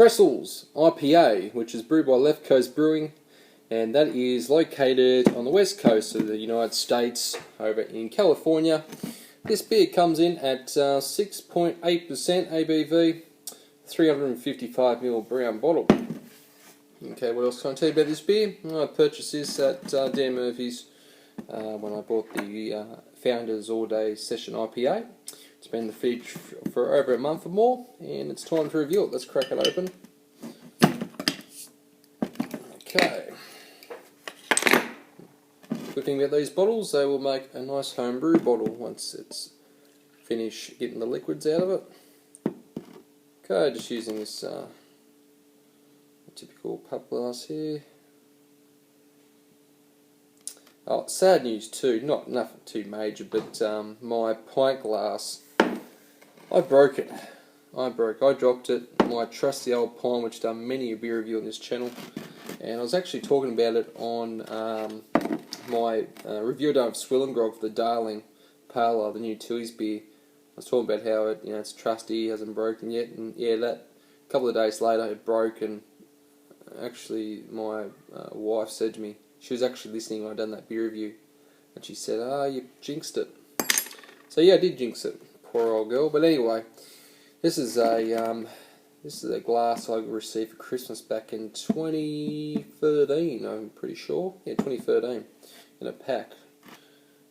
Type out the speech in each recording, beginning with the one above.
Trestles IPA, which is brewed by Left Coast Brewing, and that is located on the west coast of the United States, over in California. This beer comes in at 6.8% ABV, 355ml brown bottle. Okay, what else can I tell you about this beer? I purchased this at Dan Murphy's when I bought the Founders All Day Session IPA. It's been in the fridge for over a month or more, and it's time to review it. Let's crack it open. Okay. Good thing about these bottles, they will make a nice homebrew bottle once it's finished getting the liquids out of it. Okay, just using this typical pub glass here. Oh, sad news too, nothing too major, but my pint glass, I broke it. I dropped it. My trusty old pint, which I've done many a beer review on this channel, and I was actually talking about it on my review done of Swillengrog for the Darling Pale Ale, the new Tilly's beer. I was talking about how it's trusty, hasn't broken yet, and yeah, that a couple of days later it broke, and actually my wife said to me, she was actually listening when I done that beer review, and she said, you jinxed it. So yeah, I did jinx it, poor old girl. But anyway, this is a glass I received for Christmas back in 2013, I'm pretty sure. Yeah, 2013, in a pack.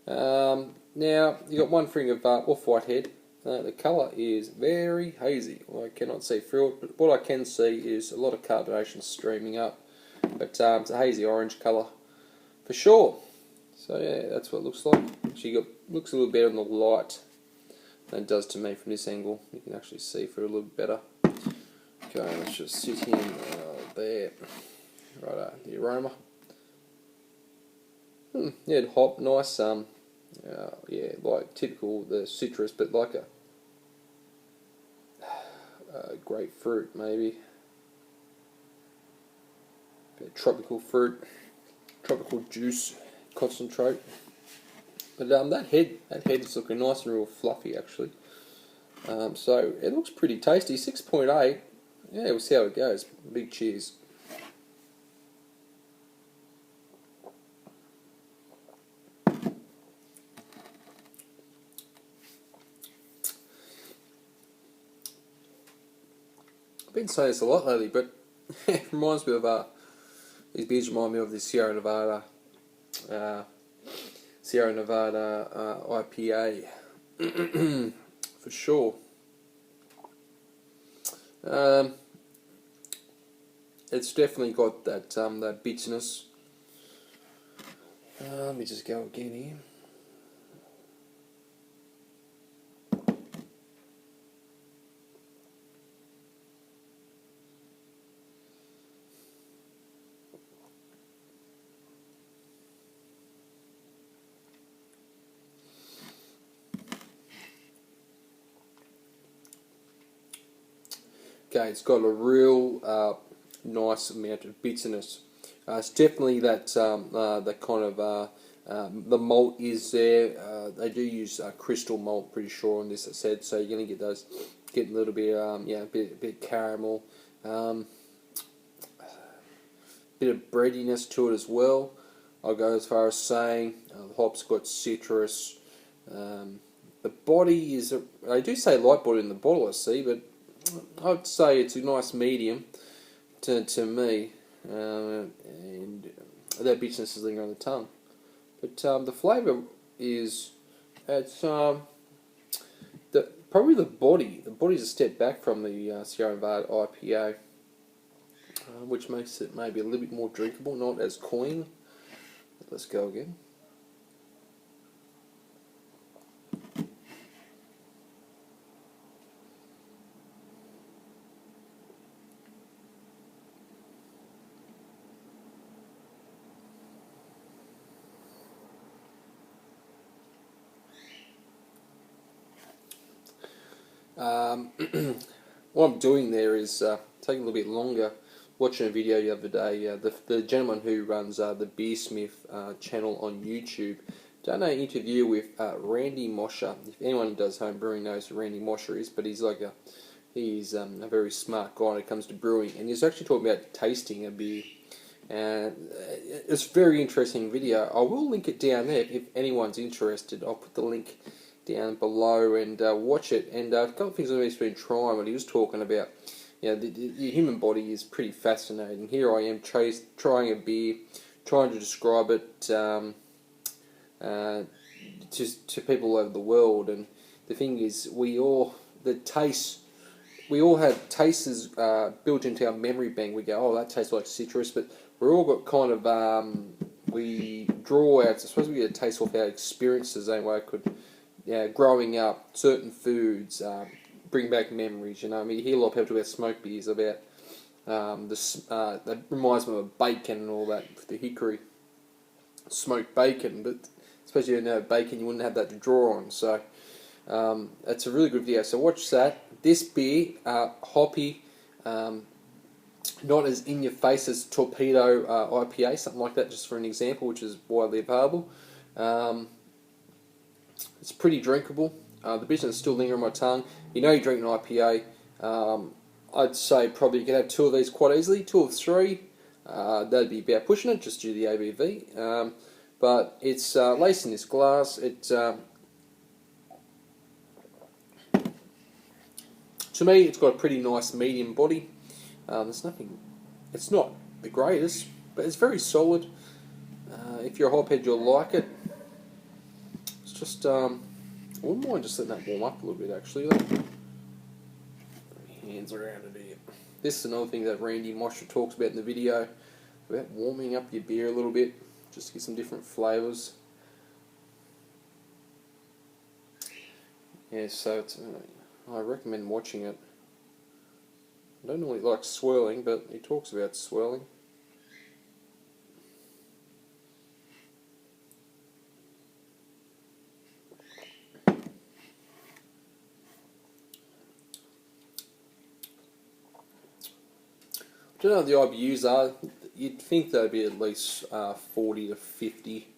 Now, you got one thing of off-white head. The colour is very hazy. I cannot see through it, but what I can see is a lot of carbonation streaming up. But it's a hazy orange colour for sure. So yeah, that's what it looks like. Actually, looks a little better in the light than it does to me from this angle. You can actually see through a little bit better. Okay, let's just sit him there. Right, the aroma. Yeah, hop, nice. Yeah, like typical the citrus, but like a grapefruit maybe. Bit of tropical fruit, tropical juice concentrate. But that head is looking nice and real fluffy actually. So it looks pretty tasty. 6.8. Yeah, we'll see how it goes. Big cheers. I've been saying this a lot lately, but it reminds me of these beers remind me of the Sierra Nevada IPA for sure. It's definitely got that bitterness. Let me just go again here. Okay, it's got a real nice amount of bitterness. It's definitely that kind of the malt is there. They do use crystal malt, pretty sure on this. I said so. You're going to get those, a little bit a bit caramel, bit of breadiness to it as well. I'll go as far as saying the hop's got citrus. The body is they do say light body in the bottle, I see, but I'd say it's a nice medium to me, and that bitterness is lingering on the tongue. But the flavour is, it's probably the body. The body's a step back from the Sierra Nevada IPA, which makes it maybe a little bit more drinkable, not as cloying. Let's go again. What I'm doing there is taking a little bit longer. Watching a video the other day, the gentleman who runs the Beersmith channel on YouTube done an interview with Randy Mosher. If anyone who does home brewing knows who Randy Mosher is, but he's like a He's a very smart guy when it comes to brewing, and he's actually talking about tasting a beer. And it's a very interesting video. I will link it down there if anyone's interested. I'll put the link down below and watch it. And a couple of things I've been trying when he was talking about, the human body is pretty fascinating. Here I am trying a beer, trying to describe it to people all over the world. And the thing is, we all have tastes built into our memory bank. We go, oh, that tastes like citrus, but we're all got kind of, we draw out, I suppose we get a taste off our experiences, anyway. Growing up, certain foods bring back memories, I mean, you hear a lot of people talk about smoke beers, about, that reminds me of bacon and all that, the hickory, smoked bacon, but especially if you didn't have bacon, you wouldn't have that to draw on, so, it's a really good video, so watch that. This beer, hoppy, not as in your face as Torpedo IPA, something like that, just for an example, which is widely available. It's pretty drinkable. The bitterness is still lingering on my tongue. You know, you drink an IPA. I'd say probably you can have 2 of these quite easily, 2 or 3. That'd be about pushing it, just due to the ABV. But it's laced in this glass. To me, it's got a pretty nice medium body. There's nothing. It's not the greatest, but it's very solid. If you're a hophead, you'll like it. It's just, I wouldn't mind just letting that warm up a little bit, actually. Hands around it here. This is another thing that Randy Mosher talks about in the video, about warming up your beer a little bit, just to get some different flavours. Yeah, so it's, I recommend watching it. I don't normally like swirling, but he talks about swirling. I don't know what the IBUs are. You'd think they'd be at least 40 to 50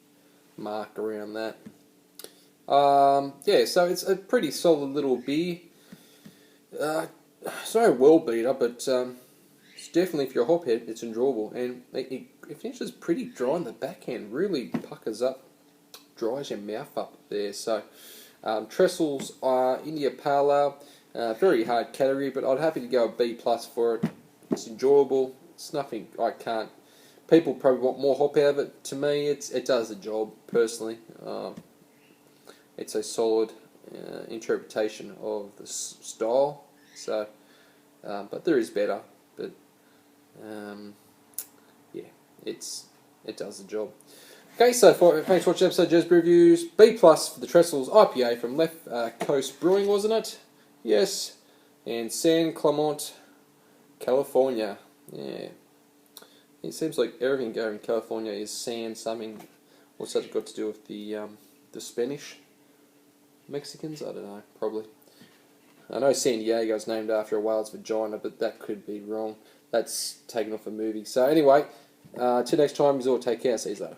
mark, around that. Yeah, so it's a pretty solid little beer. It's no world beater, but it's definitely, if you're a hophead, it's enjoyable. And it finishes pretty dry in the backhand, really puckers up, dries your mouth up there. So, Trestles India Pale Ale, very hard category, but I'd happy to go a B+ for it. It's enjoyable. It's nothing I can't. People probably want more hop out of it. To me, it does the job, personally. It's a solid interpretation of the style. So, but there is better. But yeah, it does the job. Okay, so thanks for watching the episode of Jez Reviews. B+ for the Trestles IPA from Left Coast Brewing, wasn't it? Yes. And San Clemente, California. Yeah. It seems like everything going in California is San something. What's that got to do with the Spanish? Mexicans? I don't know, probably. I know San Diego's named after a whale's vagina, but that could be wrong. That's taken off a movie. So anyway, till next time, you all take care. See you later.